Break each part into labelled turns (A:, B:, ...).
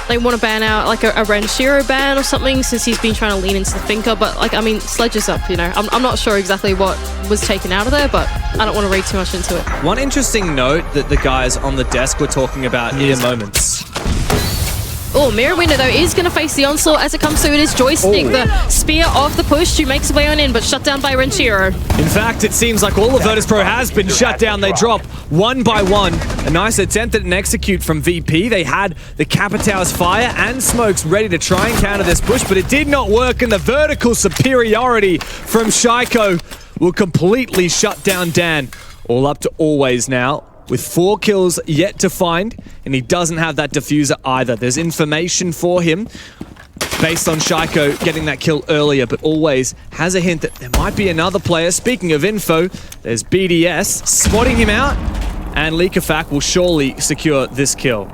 A: they want to ban out like a Renshiro ban or something since he's been trying to lean into the Finker. But like, I mean, Sledge is up, you know. I'm not sure exactly what was taken out of there, but I don't want to read too much into it.
B: One interesting note that the guys on the desk were talking about is moments.
A: Oh, Mirror Window, though, is going to face the onslaught as it comes through. It is Joystick, the spear off the push, who makes his way on in, but shut down by Renshiro.
B: In fact, it seems like all of Virtus.pro has been shut down. They drop one by one. A nice attempt at an execute from VP. They had the Capitão's fire and smokes ready to try and counter this push, but it did not work, and the vertical superiority from Shaiko will completely shut down Dan. All up to Always now, with 4 kills yet to find, and he doesn't have that diffuser either. There's information for him based on Shaiko getting that kill earlier, but Always has a hint that there might be another player. Speaking of info, there's BDS spotting him out, and Leakafak will surely secure this kill.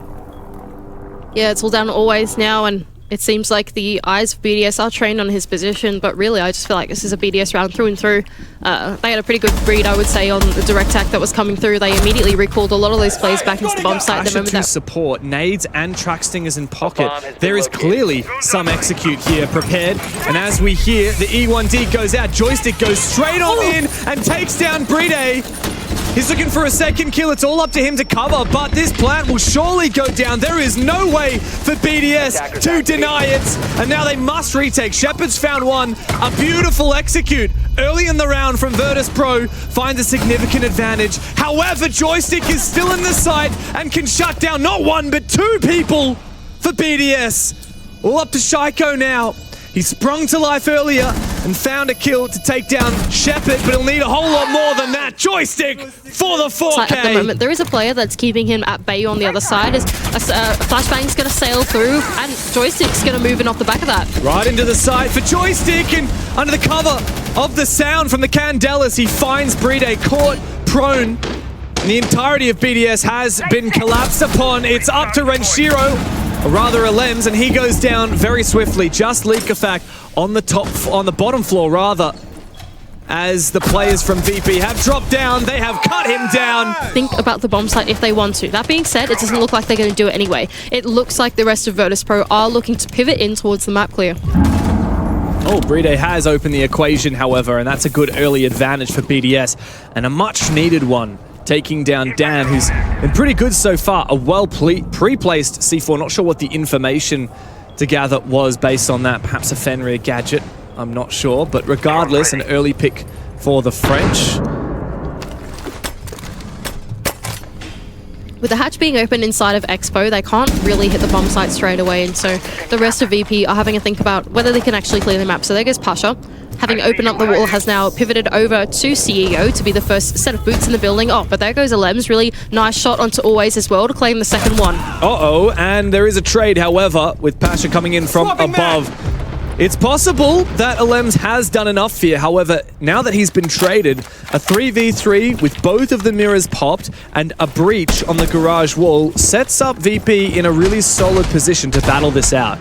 A: Yeah, it's all down to Always now, and it seems like the eyes of BDS are trained on his position, but really I just feel like this is a BDS round through and through. They had a pretty good read, I would say, on the direct attack that was coming through. They immediately recalled a lot of those players back into the bomb site.
B: The moment that support, nades and track stingers in pocket. There is clearly some execute here prepared, and as we hear, the E1D goes out. Joystick goes straight on in and takes down Bride. He's looking for a second kill. It's all up to him to cover, but this plant will surely go down. There is no way for BDS to deny it, and now they must retake. Shepard's found one. A beautiful execute early in the round from Virtus.pro finds a significant advantage. However, Joystick is still in the site and can shut down not one, but 2 people for BDS. All up to Shaiko now. He sprung to life earlier and found a kill to take down Shepard, but he'll need a whole lot more than that. Joystick for the 4K.
A: At the moment, there is a player that's keeping him at bay on the other side. As Flashbang's going to sail through, and Joystick's going to move in off the back of that.
B: Right into the side for Joystick, and under the cover of the sound from the Candelas, he finds Bride caught prone. And the entirety of BDS has been collapsed upon. It's up to Renshiro. Or rather a Lems, and he goes down very swiftly. Just Leakafak on the bottom floor rather, as the players from VP have dropped down. They have cut him down.
A: Think about the bomb site if they want to. That being said, it doesn't look like they're going to do it anyway. It looks like the rest of Virtus.pro are looking to pivot in towards the map clear.
B: Oh, Bride has opened the equation, however, and that's a good early advantage for BDS, and a much needed one. Taking down Dan, who's been pretty good so far. A well pre-placed C4. Not sure what the information to gather was based on that. Perhaps a Fenrir gadget. I'm not sure. But regardless, an early pick for the French.
A: With the hatch being open inside of Expo, they can't really hit the bomb site straight away. And so the rest of VP are having a think about whether they can actually clear the map. So there goes Pasha. Having opened up the wall, has now pivoted over to CEO to be the first set of boots in the building. Oh, but there goes a Lems. Really nice shot onto Always as well to claim the second one.
B: Uh-oh, and there is a trade, however, with Pasha coming in from above. It's possible that Alems has done enough here. However, now that he's been traded, a 3v3 with both of the mirrors popped and a breach on the garage wall sets up VP in a really solid position to battle this out.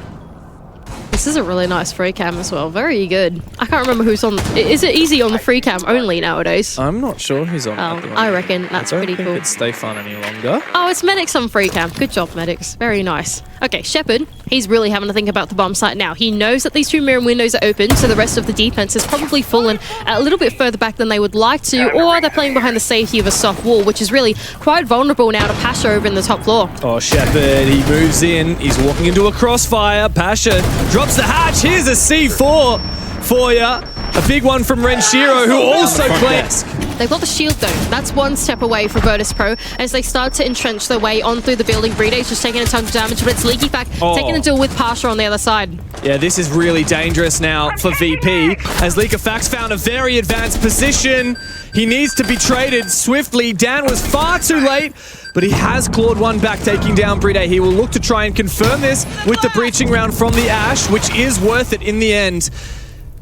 A: This is a really nice free cam as well. Very good. I can't remember who's on. Is it easy on the free cam only nowadays?
B: I'm not sure who's on.
A: I reckon that's pretty cool.
B: It's Stay Fun any longer.
A: Oh, it's Medics on free cam. Good job, Medics. Very nice. Okay, Shepard, he's really having to think about the bomb site now. He knows that these 2 mirror windows are open, so the rest of the defense is probably fallen a little bit further back than they would like to, or they're playing behind the safety of a soft wall, which is really quite vulnerable now to Pasha over in the top floor.
B: Oh, Shepard, he moves in. He's walking into a crossfire. Pasha drops the hatch. Here's a C4 for ya. A big one from Renshiro, who also claims.
A: They've got the shield though. That's one step away for Virtus.pro as they start to entrench their way on through the building. Bride's just taking a ton of damage, but it's Leakafak taking a deal with Pasha on the other side.
B: Yeah, this is really dangerous now for VP as Leakafak's found a very advanced position. He needs to be traded swiftly. Dan was far too late, but he has clawed one back, taking down Bride. He will look to try and confirm this with the breaching round from the Ash, which is worth it in the end.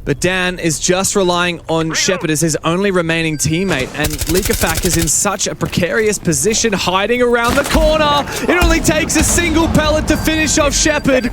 B: But Dan is just relying on Shepard as his only remaining teammate, and Leakafak is in such a precarious position, hiding around the corner. It only takes a single pellet to finish off Shepard.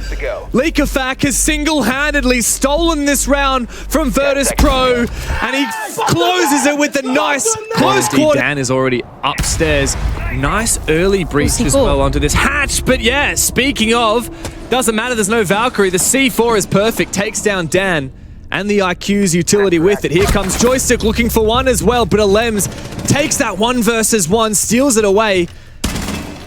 B: Leakafak has single-handedly stolen this round from Virtus.pro, and he closes it with a nice close quarter. Dan is already upstairs. Nice early breach as well onto this hatch, but yeah, speaking of, Doesn't matter, there's no Valkyrie. The C4 is perfect, takes down Dan. And the IQ's utility with it. Here comes Joystick looking for one as well, but Alems takes that 1 versus 1, steals it away,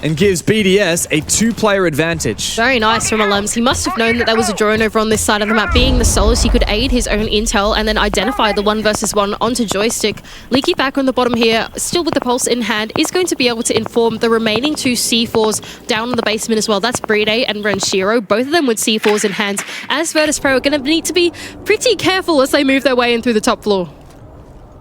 B: and gives BDS a 2-player advantage.
A: Very nice from Alems. He must have known that there was a drone over on this side of the map. Being the Solus, he could aid his own intel and then identify the 1 versus 1 onto Joystick. Leaky back on the bottom here, still with the pulse in hand, is going to be able to inform the remaining 2 C4s down in the basement as well. That's Brede and Renshiro, both of them with C4s in hand. As Virtus Pro are going to need to be pretty careful as they move their way in through the top floor.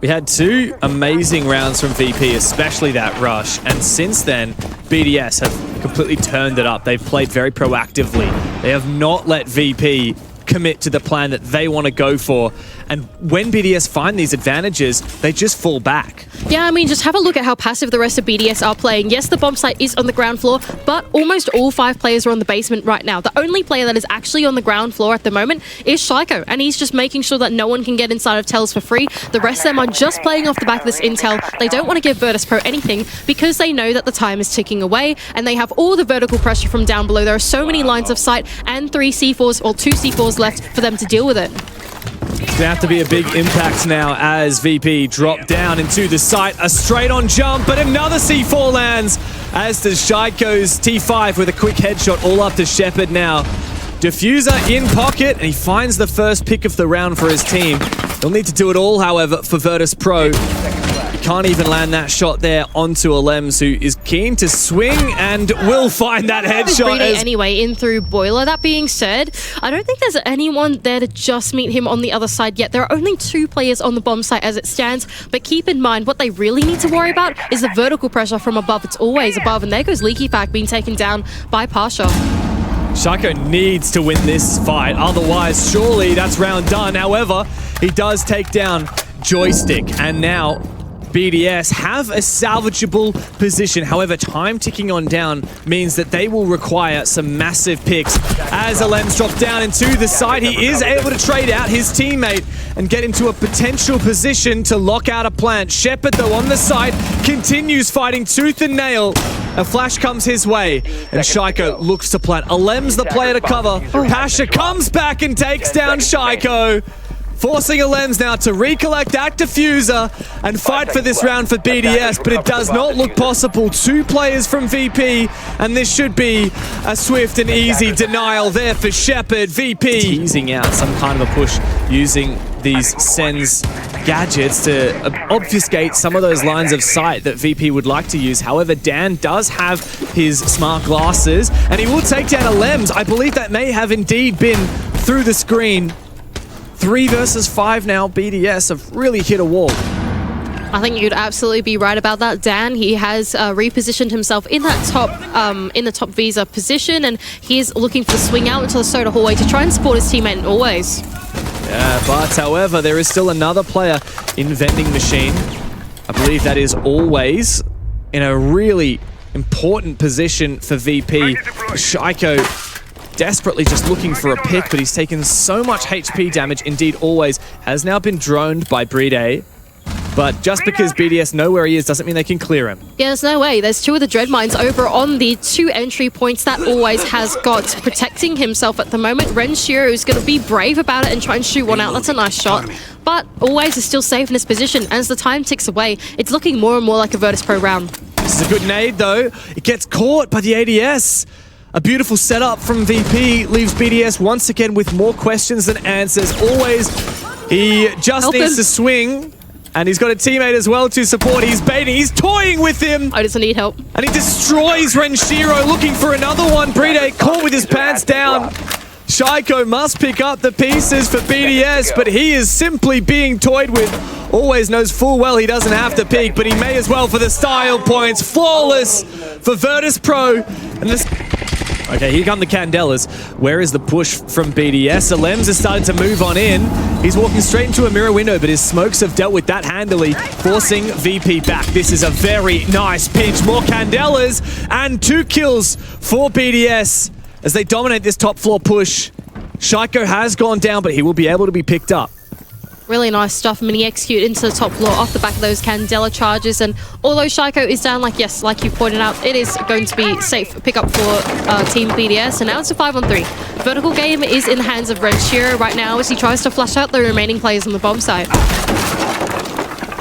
B: We had 2 amazing rounds from VP, especially that rush, and since then, BDS have completely turned it up. They've played very proactively. They have not let VP commit to the plan that they want to go for, and when BDS find these advantages, they just fall back.
A: Yeah, I mean, just have a look at how passive the rest of BDS are playing. Yes, the bomb site is on the ground floor, but almost all 5 players are on the basement right now. The only player that is actually on the ground floor at the moment is Shaiko, and he's just making sure that no one can get inside of Tells for free. The rest of them are just playing off the back of this intel. They don't want to give Virtus Pro anything because they know that the time is ticking away, and they have all the vertical pressure from down below. There are so many lines of sight and 3 C4s, or 2 C4s left for them to deal with it.
B: It's gonna have to be a big impact now as VP drop down into the site. A straight-on jump, but another C4 lands, as does Shaiko's T5 with a quick headshot all up to Shepard now. Diffuser in pocket, and he finds the first pick of the round for his team. He'll need to do it all, however, for Virtus Pro. He can't even land that shot there onto Alems, who is keen to swing and will find that headshot.
A: Anyway, in through Boiler. That being said, I don't think there's anyone there to just meet him on the other side yet. There are only 2 players on the bomb site as it stands, but keep in mind, what they really need to worry about is the vertical pressure from above. It's always above, and there goes Leaky Pack being taken down by Pasha.
B: Shaiko needs to win this fight, otherwise surely that's round done. However, he does take down Joystick, and now BDS have a salvageable position. However, time ticking on down means that they will require some massive picks. As Alems drops down into the side, he is able to trade out his teammate and get into a potential position to lock out a plant. Shepard, though, on the side, continues fighting tooth and nail. A flash comes his way, and Shaiko looks to plant. Alems the player to cover. Pasha comes back and takes down Shaiko, forcing Alems now to recollect that diffuser and fight for this round for BDS, but it does not look possible. 2 players from VP, and this should be a swift and easy denial there for Shepard. VP teasing out some kind of a push using these Sen's gadgets to obfuscate some of those lines of sight that VP would like to use. However, Dan does have his smart glasses, and he will take down Alems. I believe that may have indeed been through the screen. 3 versus 5 now. BDS have really hit a wall.
A: I think you'd absolutely be right about that, Dan. He has repositioned himself in that top Visa position, and he is looking for the swing out into the soda hallway to try and support his teammate always.
B: Yeah, but however, there is still another player in Vending Machine. I believe that is always in a really important position for VP. Shaiko desperately just looking for a pick, but he's taken so much HP damage. Indeed, always has now been droned by Brede. But just because BDS know where he is doesn't mean they can clear him.
A: Yeah, there's no way. There's 2 of the Dread Mines over on the 2 entry points that Always has got protecting himself at the moment. Renshiro is going to be brave about it and try and shoot one out. That's a nice shot. But Always is still safe in his position. As the time ticks away, it's looking more and more like a Virtus Pro round.
B: This is a good nade, though. It gets caught by the ADS. A beautiful setup from VP leaves BDS once again with more questions than answers. Always, he just needs to swing. And he's got a teammate as well to support. He's baiting. He's toying with him.
A: I just need help.
B: And he destroys Renshiro, looking for another one. Brede caught with his pants down. Shaiko must pick up the pieces for BDS, but he is simply being toyed with. Always knows full well he doesn't have to peek, but he may as well for the style points. Flawless for Virtus Pro. And this... Okay, here come the Candelas. Where is the push from BDS? Alems has started to move on in. He's walking straight into a mirror window, but his smokes have dealt with that handily, forcing VP back. This is a very nice pinch. More Candelas and 2 kills for BDS as they dominate this top floor push. Shaiko has gone down, but he will be able to be picked up.
A: Really nice stuff. Mini execute into the top floor off the back of those Candela charges. And although Shaiko is down, like, yes, like you pointed out, it is going to be safe pickup for Team BDS. And now it's a 5-on-3. Vertical game is in the hands of Renshiro right now as he tries to flush out the remaining players on the bomb site.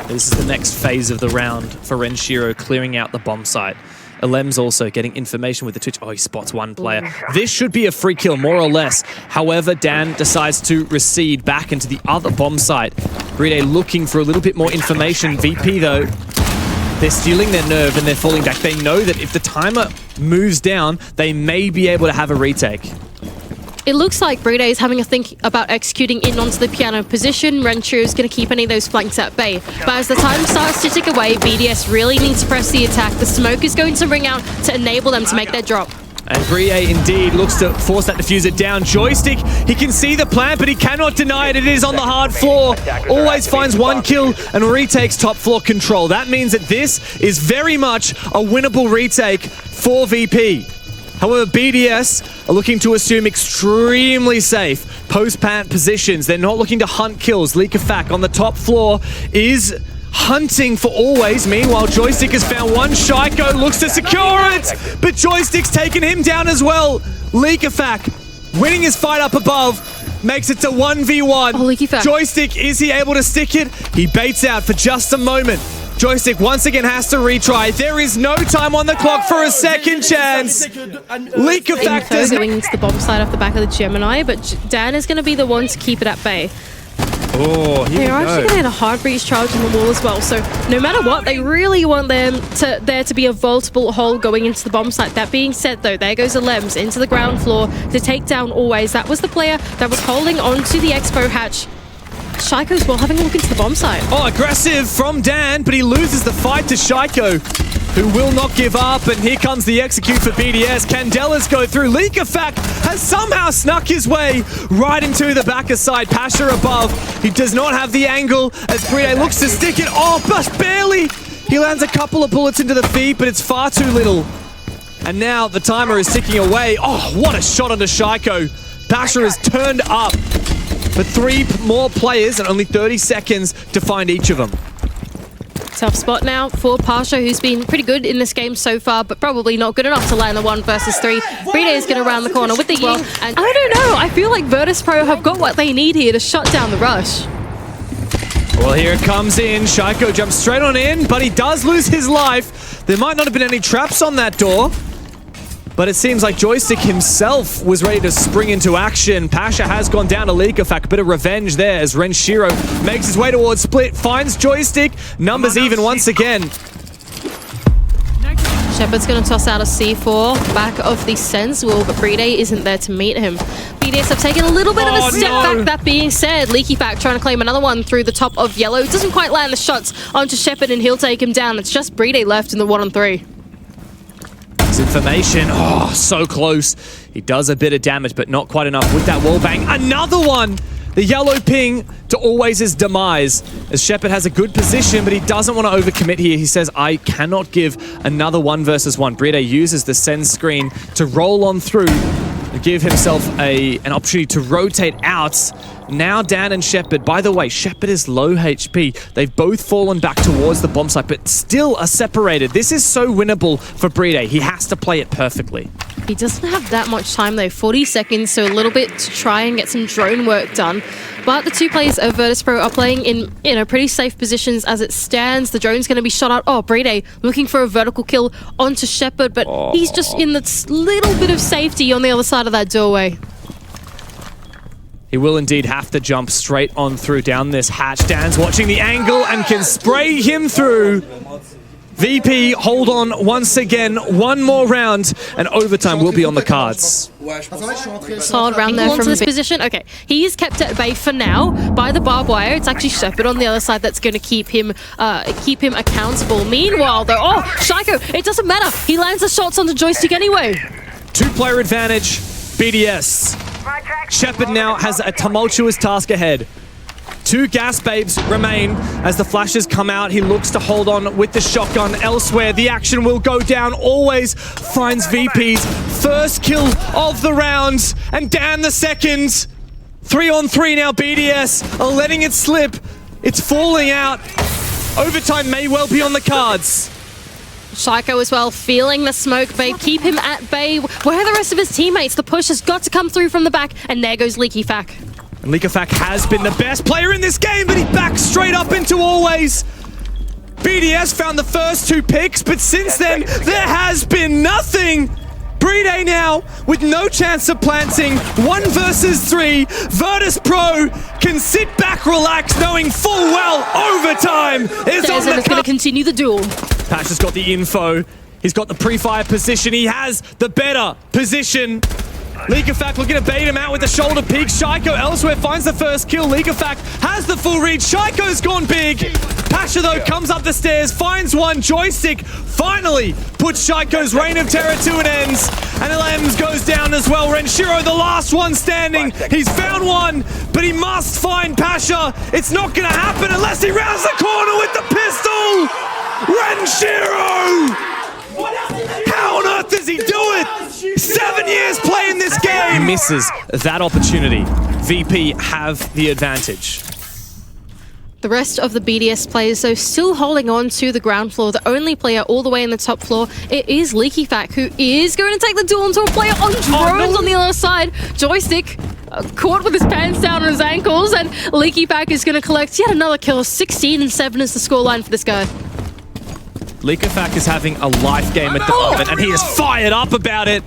B: This is the next phase of the round for Renshiro, clearing out the bomb site. Alem's also getting information with the Twitch. Oh, he spots one player. This should be a free kill, more or less. However, Dan decides to recede back into the other bomb site. Bride looking for a little bit more information. VP, though, they're stealing their nerve and they're falling back. They know that if the timer moves down, they may be able to have a retake.
A: It looks like Bride is having a think about executing in onto the piano position. Renshiro is going to keep any of those flanks at bay. But as the time starts to tick away, BDS really needs to press the attack. The smoke is going to ring out to enable them to make their drop.
B: And Brie indeed looks to force that diffuser down. Joystick, he can see the plan, but he cannot deny it. It is on the hard floor. Always finds one kill and retakes top floor control. That means that this is very much a winnable retake for VP. However, BDS are looking to assume extremely safe post-plant positions. They're not looking to hunt kills. Leakafak on the top floor is hunting for always. Meanwhile, Joystick has found one. Shaiko looks to secure it, but Joystick's taken him down as well. Leakafak winning his fight up above. Makes it to 1v1.
A: Oh, Leakafak.
B: Joystick, is he able to stick it? He baits out for just a moment. Joystick once again has to retry. There is no time on the clock for a second chance. Leakafak does
A: going into the bomb side off the back of the Gemini, but Dan is going to be the one to keep it at bay.
B: Oh,
A: They're actually going to get a hard breach charge on the wall as well. So no matter what, they really want there to be a vaultable hole going into the bomb site. That being said, though, there goes Alems into the ground floor to take down Always. That was the player that was holding onto the expo hatch. Shaiko as well having a look into the bomb site.
B: Oh, aggressive from Dan, but he loses the fight to Shaiko, who will not give up. And here comes the execute for BDS. Candelas go through. Leakafak has somehow snuck his way right into the backer side. Pasha above. He does not have the angle as Bride looks to stick it. Oh, but barely. He lands a couple of bullets into the feet, but it's far too little. And now the timer is ticking away. Oh, what a shot onto Shaiko. Pasha is turned up. But 3 more players and only 30 seconds to find each of them.
A: Tough spot now for Pasha, who's been pretty good in this game so far, but probably not good enough to land the 1 versus 3. Bride is going to round the corner with the Ying. And I don't know, I feel like Virtus.pro have got what they need here to shut down the rush.
B: Well, here it comes in. Shaiko jumps straight on in, but he does lose his life. There might not have been any traps on that door. But it seems like Joystick himself was ready to spring into action. Pasha has gone down to Leakafak. Bit of revenge there as Renshiro makes his way towards split. Finds Joystick. Numbers even once again.
A: Shepard's going to toss out a C4 back of the Sense wall, but Bride isn't there to meet him. BDS have taken a little bit of a step back. That being said, Leakafak trying to claim another one through the top of yellow. Doesn't quite land the shots onto Shepard and he'll take him down. It's just Bride left in the 1-on-3.
B: Information. Oh, so close. He does a bit of damage, but not quite enough with that wall bang. Another one! The yellow ping to always his demise, as Shepard has a good position, but he doesn't want to overcommit here. He says, I cannot give another 1 versus 1. Bride uses the send screen to roll on through and give himself an opportunity to rotate out. Now Dan and Shepard. By the way, Shepard is low HP. They've both fallen back towards the bomb site, but still are separated. This is so winnable for Bride. He has to play it perfectly.
A: He doesn't have that much time though, 40 seconds, so a little bit to try and get some drone work done. But the 2 players of Virtus.pro are playing in pretty safe positions as it stands. The drone's going to be shot out. Oh, Bride looking for a vertical kill onto Shepard, but he's just in this little bit of safety on the other side of that doorway.
B: He will indeed have to jump straight on through down this hatch. Dan's watching the angle and can spray him through. VP, hold on once again. 1 more round and overtime will be on the cards.
A: Solid round there from this position. Okay, he is kept at bay for now by the barbed wire. It's actually Shepard on the other side that's going to keep him accountable. Meanwhile, though, oh, Shaiko, it doesn't matter. He lands the shots on the joystick anyway.
B: 2-player advantage, BDS. Shepard now has a tumultuous task ahead. 2 gas babes remain as the flashes come out. He looks to hold on with the shotgun elsewhere. The action will go down. Always finds VP's first kill of the round. And Dan the second. 3-on-3 now, BDS are letting it slip. It's falling out. Overtime may well be on the cards.
A: Shaiko as well, feeling the smoke, babe. Keep him at bay. Where are the rest of his teammates? The push has got to come through from the back, and there goes Leaky Fack.
B: And Leaky Fack has been the best player in this game, but he backs straight up into Always. BDS found the first 2 picks, but since then, there has been nothing. Brede now with no chance of planting. 1 versus 3. Virtus Pro can sit back, relax, knowing full well overtime is on the
A: going to continue the duel.
B: Pasha's got the info. He's got the pre-fire position. He has the better position. Leaky Fack looking to bait him out with the shoulder peek. Shaiko elsewhere finds the first kill. Leaky Fack has the full read. Shaiko's gone big. Pasha, though, comes up the stairs, finds one. Joystick finally puts Shaiko's reign of terror to an end. And Lems goes down as well. Renshiro, the last one standing. He's found one, but he must find Pasha. It's not going to happen unless he rounds the corner with the pistol. Renshiro! How on earth does he do it? 7 years playing this game! He misses that opportunity. VP have the advantage.
A: The rest of the BDS players, though, still holding on to the ground floor. The only player all the way in the top floor, it is Leaky Fack, who is going to take the duel into a player on drones on the other side. Joystick caught with his pants down on his ankles, and Leaky Fack is going to collect yet another kill. 16-7 is the scoreline for this guy.
B: Leaky Fack is having a life game at the moment, and he is fired up about it.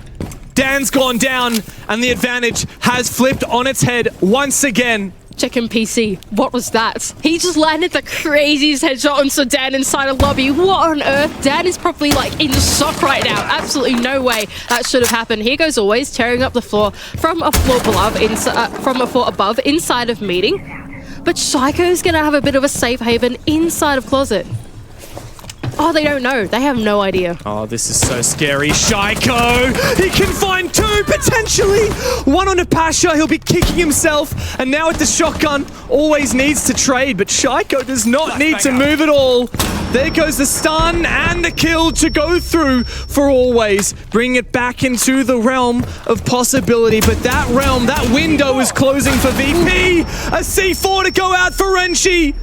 B: Dan's gone down, and the advantage has flipped on its head once again.
A: Check in PC. What was that? He just landed the craziest headshot on Dan inside a lobby. What on earth? Dan is probably like in shock right now. Absolutely no way that should have happened. Here goes Always tearing up the floor from a floor above inside of meeting. But Shaiko's gonna have a bit of a safe haven inside of closet. Oh, they don't know. They have no idea.
B: Oh, this is so scary. Shaiko! He can find 2, potentially! 1 on a Pasha. He'll be kicking himself. And now with the shotgun, Always needs to trade. But Shaiko does not need to move at all. There goes the stun and the kill to go through for Always. Bring it back into the realm of possibility. But that realm, that window is closing for VP. A C4 to go out for Renshi.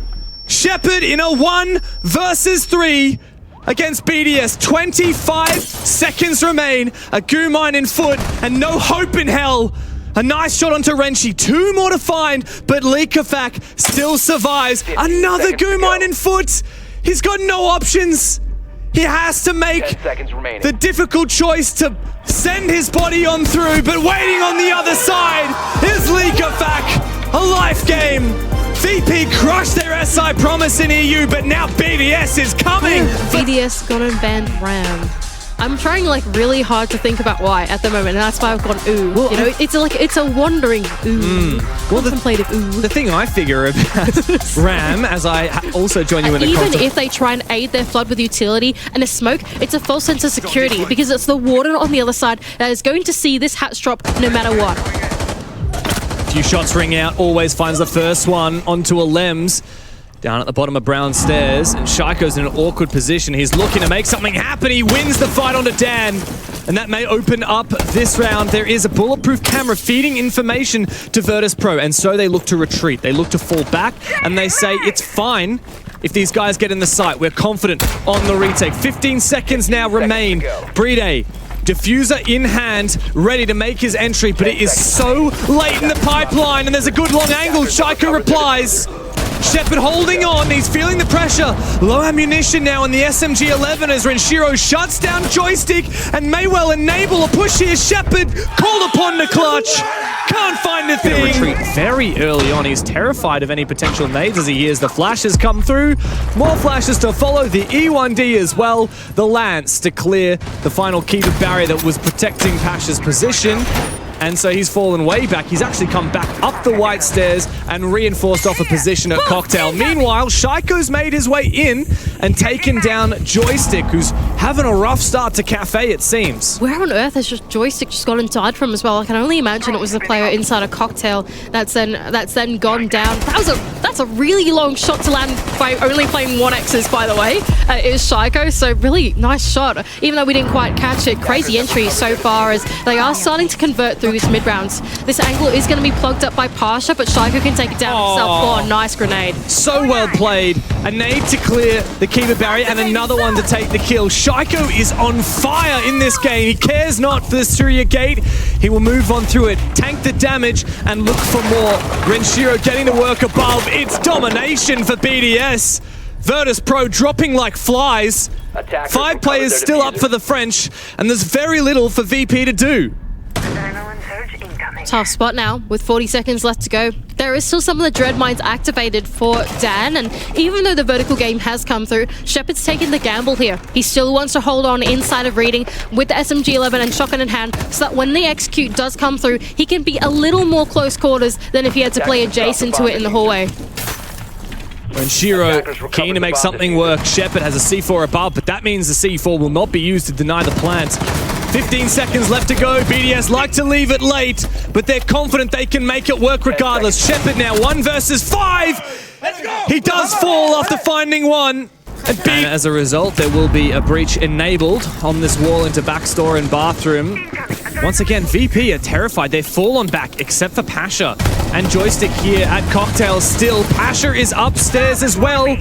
B: Shepard in a 1 versus 3 against BDS. 25 seconds remain. A goo mine in foot and no hope in hell. A nice shot onto Renshi. 2 more to find, but Leaky Fack still survives. Another goo mine in foot. He's got no options. He has to make the difficult choice to send his body on through, but waiting on the other side is Leaky Fack. A life game. VP crushed their SI promise in EU, but now BDS is coming!
A: BDS gonna ban Ram. I'm trying like really hard to think about why at the moment, and that's why I've gone ooh. Well, you know, it's a wandering ooh. Well, contemplative ooh.
B: The thing I figure about Ram, as I also join you in the
A: even if they try and aid their flood with utility and a smoke, it's a false sense of security because it's the warden on the other side that is going to see this hatch drop no matter what.
B: Few shots ring out. Always finds the first one onto a Lems. Down at the bottom of Brown stairs, and Shaiko's in an awkward position. He's looking to make something happen. He wins the fight onto Dan, and that may open up this round. There is a bulletproof camera feeding information to Virtus Pro, and so they look to retreat. They look to fall back, and they say it's fine if these guys get in the site. We're confident on the retake. 15 seconds now remain. Brede, diffuser in hand, ready to make his entry, but it is so late in the pipeline, and there's a good long angle. Shaiko replies. Shepard holding on, he's feeling the pressure. Low ammunition now in the SMG-11 as Renshiro shuts down Joystick and may well enable a push here. Shepard called upon to clutch. Can't find a thing. Retreat very early on. He's terrified of any potential nades as he hears the flashes come through. More flashes to follow. The E1D as well. The Lance to clear the final key to barrier that was protecting Pasha's position. And so he's fallen way back. He's actually come back up the white stairs and reinforced off a position at Cocktail. Meanwhile, Shaiko's made his way in and taken down Joystick, who's having a rough start to Cafe, it seems.
A: Where on earth has Joystick just gone and died from as well? I can only imagine it was the player inside a Cocktail that's then gone down. That's a really long shot to land by only playing 1Xs, by the way, is Shaiko. So really nice shot. Even though we didn't quite catch it, crazy entry so far as they are starting to convert through through this mid rounds. This angle is going to be plugged up by Pasha, but Shaiko can take it down himself. Oh, nice grenade.
B: So well played. A nade to clear the keeper barrier and another one to take the kill. Shaiko is on fire in this game. He cares not for the Surya gate. He will move on through it, tank the damage, and look for more. Renshiro getting to work above. It's domination for BDS. Virtus Pro dropping like flies. 5 players still up for the French, and there's very little for VP to do.
A: Tough spot now with 40 seconds left to go. There is still some of the Dread Mines activated for Dan, and even though the vertical game has come through, Shepard's taken the gamble here. He still wants to hold on inside of Reading with the SMG-11 and shotgun in hand, so that when the execute does come through, he can be a little more close quarters than if he had to play adjacent to it in the hallway.
B: Renshiro keen to make something work. Shepard has a C4 above, but that means the C4 will not be used to deny the plant. 15 seconds left to go. BDS like to leave it late, but they're confident they can make it work regardless. Shepard now 1 versus 5. He does fall after finding one. And as a result, there will be a breach enabled on this wall into backstore and bathroom. Once again, VP are terrified. They've fallen back, except for Pasha. And Joystick here at Cocktail still. Pasha is upstairs as well.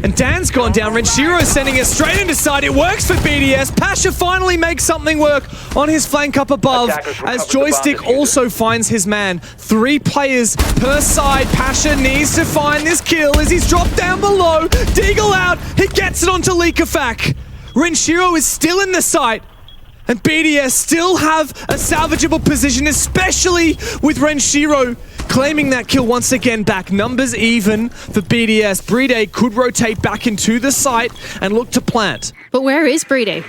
B: And Dan's gone down. Renshiro sending it straight into side. It works for BDS. Pasha finally makes something work on his flank up above, as Joystick also finds his man. 3 players per side. Pasha needs to find this kill as he's dropped down below. Deagle out. He gets it onto Leakafak. Renshiro is still in the site. And BDS still have a salvageable position, especially with Renshiro claiming that kill once again back. Numbers even for BDS. Bride could rotate back into the site and look to plant.
A: But where is Bride?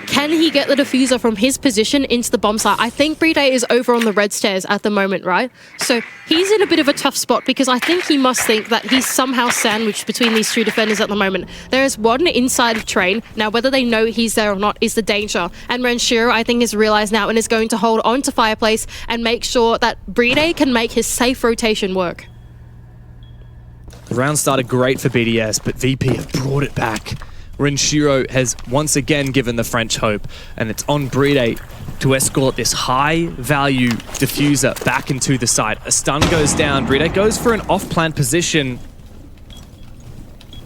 A: Can he get the diffuser from his position into the bomb site? I think Bride is over on the red stairs at the moment, right? So he's in a bit of a tough spot because I think he must think that he's somehow sandwiched between these 2 defenders at the moment. There is one inside of Train. Now, whether they know he's there or not is the danger. And Renshiro, I think, has realized now and is going to hold on to Fireplace and make sure that Bride can make his safe rotation work.
B: The round started great for BDS, but VP have brought it back. Renshiro has once again given the French hope, and it's on Bride to escort this high-value diffuser back into the site. A stun goes down. Bride goes for an off-plant position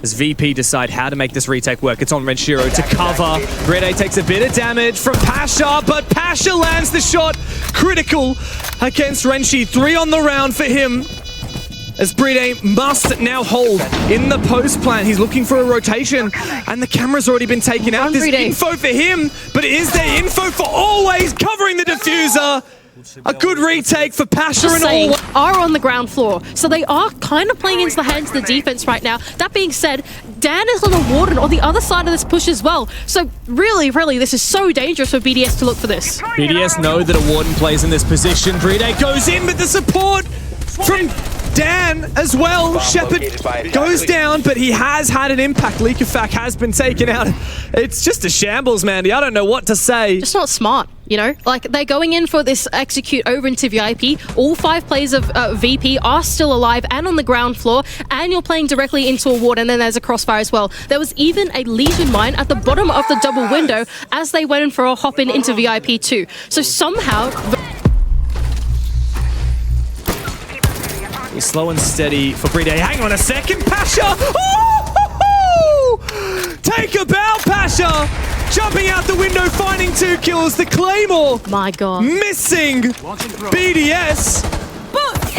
B: as VP decide how to make this retake work. It's on Renshiro to cover. Bride takes a bit of damage from Pasha, but Pasha lands the shot. Critical against Renshi. 3 on the round for him, as Bride must now hold in the post plant. He's looking for a rotation, and the camera's already been taken out. There's info for him, but is there info for Always covering the diffuser? A good retake for Pasha and all.
A: Are on the ground floor, so they are kind of playing into the hands of the defense right now. That being said, Dan is on a Warden on the other side of this push as well. So really, this is so dangerous for BDS to look for this.
B: BDS know that a Warden plays in this position. Bride goes in with the support from Dan as well. Shepard goes down, but he has had an impact. Leakafak has been taken out. It's just a shambles, Mandy. I don't know what to say.
A: Just not smart, you know? Like, they're going in for this execute over into VIP. All 5 players of VP are still alive and on the ground floor, and you're playing directly into a ward, and then there's a crossfire as well. There was even a Legion mine at the bottom of the double window as they went in for a hop in into VIP too. So somehow...
B: Slow and steady for Bride. Hang on a second, Pasha! Oh! Take a bow, Pasha! Jumping out the window, finding 2 kills. The Claymore.
A: My God.
B: Missing BDS.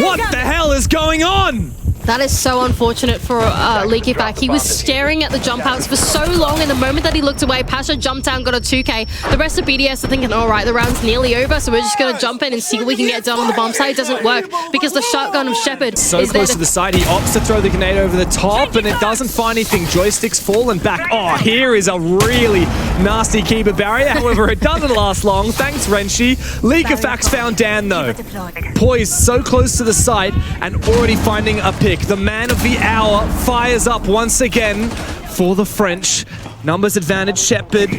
B: What the hell is going on?
A: That is so unfortunate for Leakafak. He was staring at the jump outs for so long, and the moment that he looked away, Pasha jumped down, got a 2k. The rest of BDS are thinking, all right, the round's nearly over, so we're just going to jump in and see what we can get done on the bomb site. It doesn't work because the shotgun of Shepard
B: so
A: is
B: close to the side. He opts to throw the grenade over the top, and it doesn't find anything. Joystick's fallen back. Oh, here is a really nasty keeper barrier. However, it doesn't last long. Thanks, Renshi. Leakafak's found Dan, though. Poised so close to the site and already finding a pick. The man of the hour fires up once again for the French. Numbers advantage, Shepard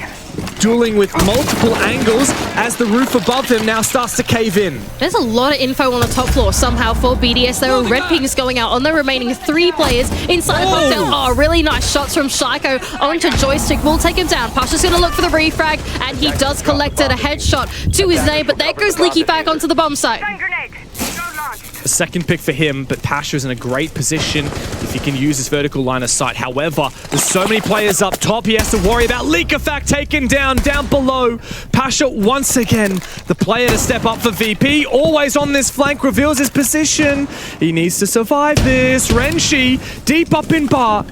B: dueling with multiple angles as the roof above him now starts to cave in.
A: There's a lot of info on the top floor somehow for BDS. There are red pings going out on the remaining 3 players inside the cocktail. Oh, really nice shots from Shaiko onto Joystick. Will take him down. Pasha's going to look for the refrag, and he does collect it. A headshot to his name, but there goes Leaky back onto the bomb site.
B: A second pick for him, but Pasha's in a great position if he can use his vertical line of sight. However, there's so many players up top, he has to worry about Leakafak taken down below. Pasha, once again, the player to step up for VP. Always on this flank, reveals his position. He needs to survive this. Renshi, deep up in bar.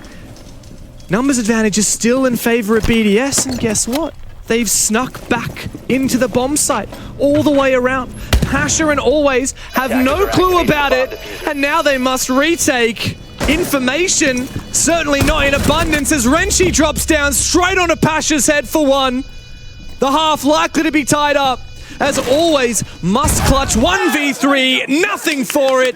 B: Numbers advantage is still in favor of BDS, and guess what? They've snuck back into the bomb site all the way around. Pasha and Always have no clue about it, and now they must retake. Information certainly not in abundance as Renshi drops down straight onto Pasha's head for one. The half likely to be tied up as Always must clutch 1v3, nothing for it.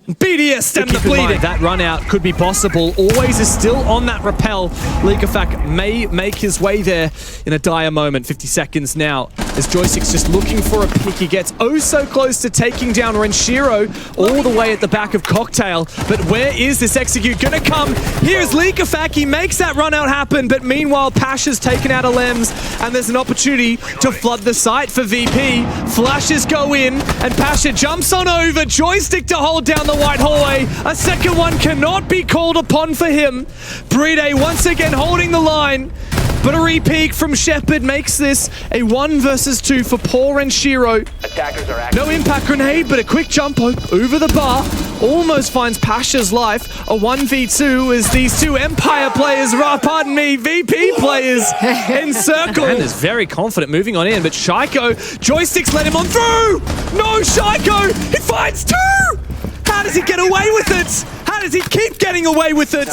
B: BDS stem the bleeding. That run out could be possible. Always is still on that rappel. Leakafak may make his way there in a dire moment. 50 seconds now as Joystick's just looking for a pick. He gets oh so close to taking down Renshiro all the way at the back of Cocktail. But where is this execute gonna come? Here's Leakafak. He makes that run out happen, but meanwhile Pasha's taken out of Lems and there's an opportunity to flood the site for VP. Flashes go in and Pasha jumps on over. Joystick to hold down the white hallway. A second one cannot be called upon for him. Bride once again holding the line, but a re-peek from Shepard makes this a 1 versus 2 for poor Renshiro. No impact grenade, but a quick jump over the bar. Almost finds Pasha's life. A 1v2 as these two Empire players, VP players encircle. And is very confident moving on in, but Shaiko, Joysticks let him on through! No, Shaiko! He finds 2! How does he get away with it? How does he keep getting away with it?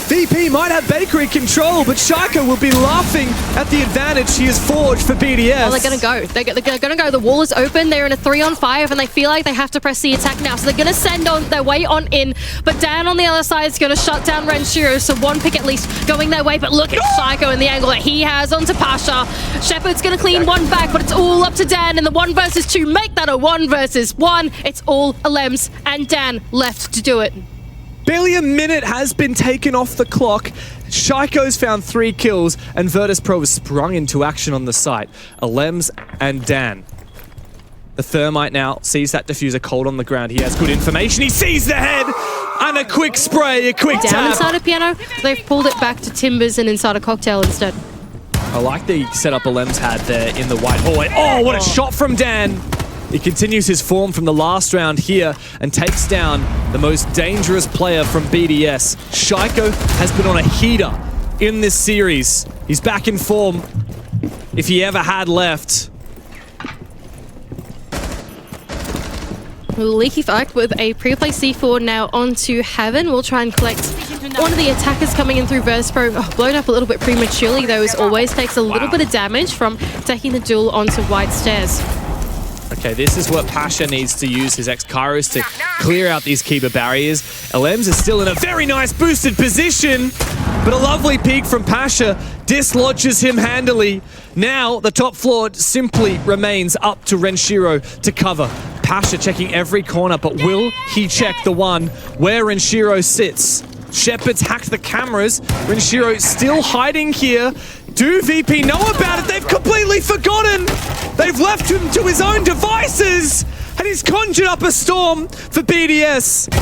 B: VP might have bakery control, but Shaiko will be laughing at the advantage he has forged for BDS.
A: Well, they're going to go. They're going to go. The wall is open. They're in a 3-on-5, and they feel like they have to press the attack now. So they're going to send on their way on in. But Dan on the other side is going to shut down Renshiro. So one pick at least going their way. But look at Shaiko and the angle that he has onto Pasha. Shepard's going to clean one back, but it's all up to Dan. And the 1 versus 2 make that a 1 versus 1. It's all Alems and Dan left to do it.
B: Barely a minute has been taken off the clock. Shaiko's found 3 kills, and Virtus Pro has sprung into action on the site. Alems and Dan. The Thermite now sees that diffuser cold on the ground. He has good information. He sees the head, and a quick spray, a quick tap.
A: Down inside a piano, they've pulled it back to Timbers and inside a Cocktail instead.
B: I like the setup Alems had there in the white hallway. Oh, what a shot from Dan. He continues his form from the last round here and takes down the most dangerous player from BDS. Shaiko has been on a heater in this series. He's back in form, if he ever had left.
A: Leaky Fak with a pre-play C4 now onto Heaven. We'll try and collect one of the attackers coming in through Virtus Pro. Oh, blown up a little bit prematurely though, as Always takes a little bit of damage from taking the duel onto White Stairs.
B: Okay, this is what Pasha needs to use his X-Kairos to clear out these Keeper barriers. Alems is still in a very nice boosted position, but a lovely peek from Pasha dislodges him handily. Now, the top floor simply remains up to Renshiro to cover. Pasha checking every corner, but will he check the one where Renshiro sits? Shepard's hacked the cameras. Renshiro still hiding here. Do VP know about it? They've completely forgotten. They've left him to his own devices. And he's conjured up a storm for BDS.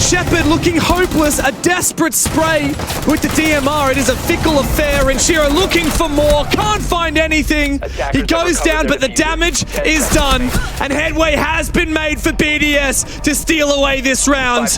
B: Shepard looking hopeless, a desperate spray with the DMR. It is a fickle affair, and Shiro looking for more, can't find anything. He goes down, but the damage is done, and headway has been made for BDS to steal away this round.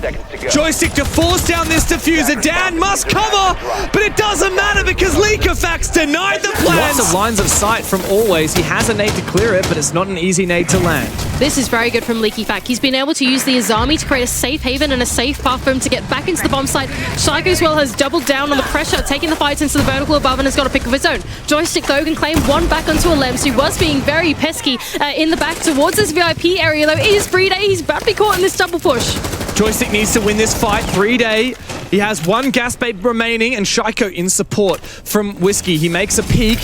B: Joystick to force down this diffuser. Dan must cover, but it doesn't matter because Leakafak's denied the plans. Lots of lines of sight from Always. He has a nade to clear it, but it's not an easy nade to land.
A: This is very good from Leaky Fak. He's been able to use the Azami to create a safe haven and a safe path for him to get back into the bomb site. Shaiko as well has doubled down on the pressure, taking the fights into the vertical above and has got a pick of his own. Joystick though can claim one back onto Alems, who was being very pesky in the back towards this VIP area though. Is Bride. He's about to be caught in this double push.
B: Joystick needs to win this fight. Bride. He has one gas bait remaining, and Shaiko in support from Whiskey. He makes a peek.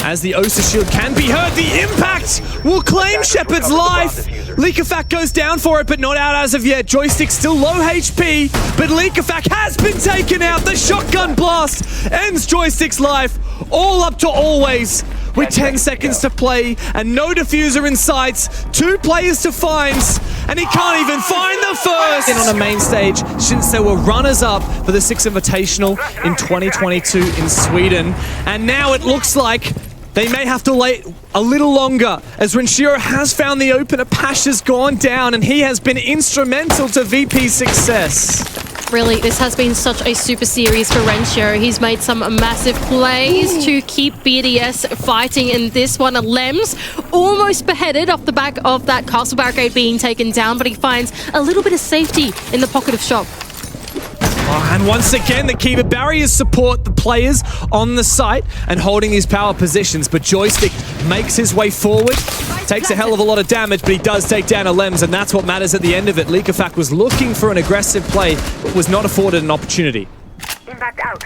B: as the Osa shield can be heard. The impact will claim Shepard's life. Leakafak goes down for it, but not out as of yet. Joystick still low HP, but Leakafak has been taken out. The shotgun blast ends Joystick's life. All up to always. With 10 seconds to play and no diffuser in sight, 2 players to find, and he can't even find the first! In on a main stage since they were runners-up for the Six Invitational in 2022 in Sweden. And now it looks like they may have to wait a little longer as Renshiro has found the opener. Pasha's gone down and he has been instrumental to VP's success.
A: Really, this has been such a super series for Renshiro. He's made some massive plays to keep BDS fighting in this one. Lems almost beheaded off the back of that castle barricade being taken down, but he finds a little bit of safety in the pocket of shop.
B: Oh, and once again, the Kiva barriers support the players on the site and holding these power positions, but Joystick makes his way forward, takes a hell of a lot of damage, but he does take down a Lems, and that's what matters at the end of it. Leakafak was looking for an aggressive play, but was not afforded an opportunity.
C: Impact out.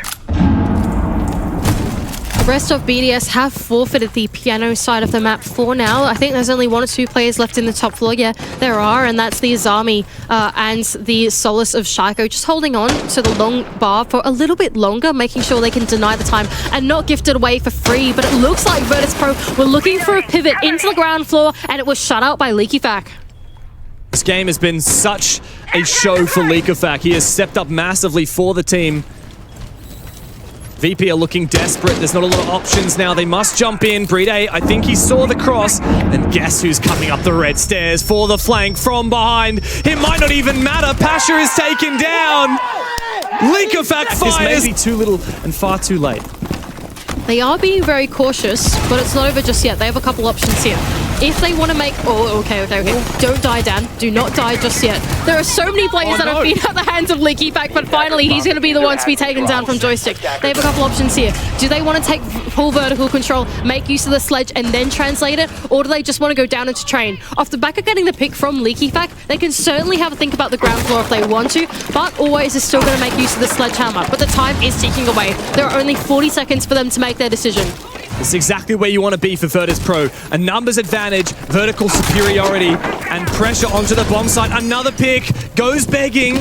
A: The rest of BDS have forfeited the piano side of the map for now. I think there's only 1 or 2 players left in the top floor. Yeah, there are, and that's the Azami and the Solace of Shaiko, just holding on to the long bar for a little bit longer, making sure they can deny the time and not gift it away for free. But it looks like Virtus Pro were looking for a pivot into the ground floor, and it was shut out by Leakafak.
B: This game has been such a show for Leakafak. He has stepped up massively for the team. VP are looking desperate. There's not a lot of options now. They must jump in. Bride, I think he saw the cross. And guess who's coming up the red stairs for the flank from behind? It might not even matter. Pasha is taken down. Leakafak fires. This may be too little and far too late.
A: They are being very cautious, but it's not over just yet. They have a couple options here. If they want to make... Oh, okay. Don't die, Dan. Do not die just yet. There are so many players that have been at the hands of Leakafak, but finally he's going to be the one to be taken down from Joystick. They have a couple options here. Do they want to take full vertical control, make use of the sledge, and then translate it? Or do they just want to go down into train? Off the back of getting the pick from Leakafak, they can certainly have a think about the ground floor if they want to, but always is still going to make use of the sledgehammer. But the time is ticking away. There are only 40 seconds for them to make their decision.
B: It's exactly where you want to be for Virtus Pro. A numbers advantage, vertical superiority, and pressure onto the bomb site. Another pick, goes begging.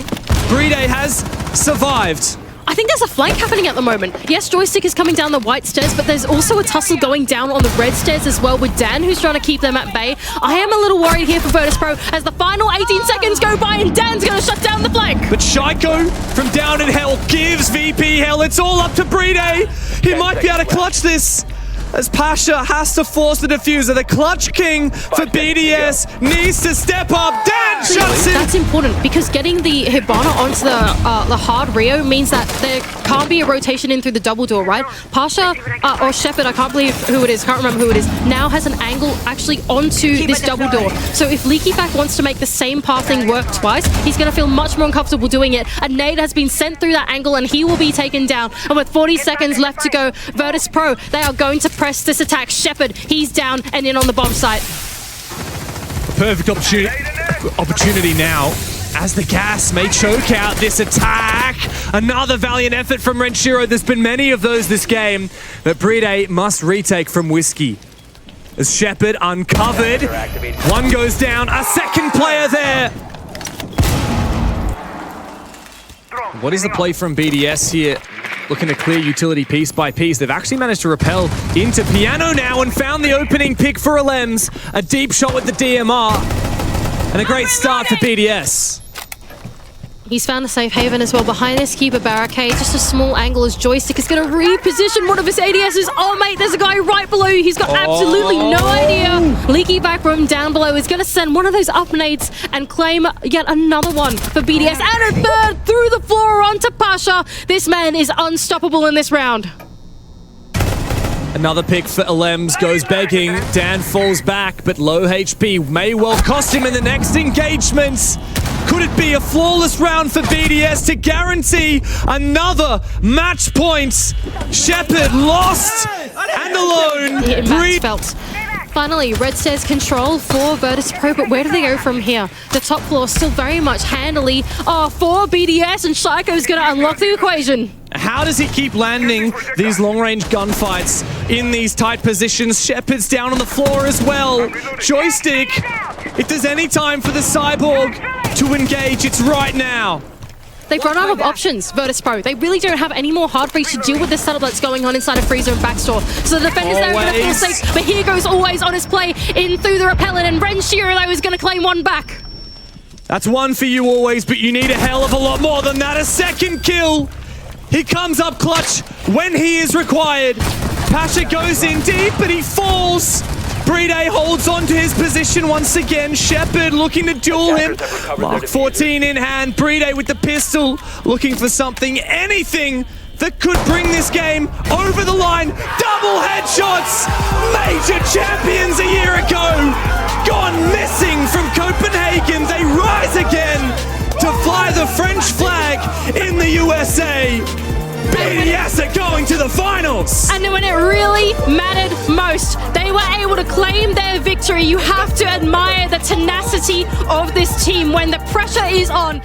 B: Bride has survived.
A: I think there's a flank happening at the moment. Yes, Joystick is coming down the white stairs, but there's also a tussle going down on the red stairs as well with Dan, who's trying to keep them at bay. I am a little worried here for Virtus Pro as the final 18 seconds go by and Dan's going to shut down the flank.
B: But Shaiko from down in hell gives VP hell. It's all up to Bride. He might be able to clutch this, as Pasha has to force the diffuser. The clutch king for BDS needs to step up. Dan shuts him.
A: That's important because getting the Hibana onto the hard Rio means that there can't be a rotation in through the double door, right? Pasha or Shepard, I can't believe who it is, can't remember who it is, now has an angle actually onto this double door. So if Leakafak wants to make the same pathing work twice, he's going to feel much more uncomfortable doing it. A nade has been sent through that angle and he will be taken down. And with 40 seconds left to go, Virtus Pro, they are going to press this attack. Shepard, he's down and in on the bomb site.
B: Perfect opportunity now, as the gas may choke out this attack. Another valiant effort from Renshiro. There's been many of those this game, but Bride must retake from Whiskey. As Shepard uncovered, one goes down, a second player there. What is the play from BDS here? Looking to clear utility piece by piece. They've actually managed to rappel into Piano now and found the opening pick for a Lems. A deep shot with the DMR. And a great start for BDS.
A: He's found a safe haven as well behind this keeper barricade. Just a small angle as Joystick is going to reposition one of his ADSs. Oh, mate, there's a guy right below you. He's got absolutely no idea. Leakafak from down below is going to send one of those up nades and claim yet another one for BDS. And a third through the floor onto Pasha. This man is unstoppable in this round.
B: Another pick for Alems, goes begging. Dan falls back, but low HP may well cost him in the next engagement. Could it be a flawless round for BDS to guarantee another match point? Shepard lost and alone.
A: The impact's felt. Finally, Red says control for Virtus Pro, but where do they go from here? The top floor still very much handily for BDS, and Shaiko's going to unlock the equation.
B: How does he keep landing these long-range gunfights in these tight positions? Shepard's down on the floor as well. Joystick, if there's any time for the Cyborg to engage, it's right now.
A: They've run out of options, Virtus Pro. They really don't have any more hard breach to deal with the setup that's going on inside of Freezer and Backstore. So the defenders there are going to feel safe, but here goes Always on his play in through the repellent, and Ren Shiro though is going to claim one back.
B: That's one for you, Always, but you need a hell of a lot more than that. A second kill. He comes up clutch when he is required. Pasha goes in deep, but he falls. Bride holds on to his position once again. Shepard looking to duel him. Mark 14 in hand. Bride with the pistol, looking for something, anything that could bring this game over the line. Double headshots! Major champions a year ago! Gone missing from Copenhagen. They rise again to fly the French flag in the USA. BDS are going to the finals!
A: And when it really mattered most, they were able to claim their victory. You have to admire the tenacity of this team when the pressure is on.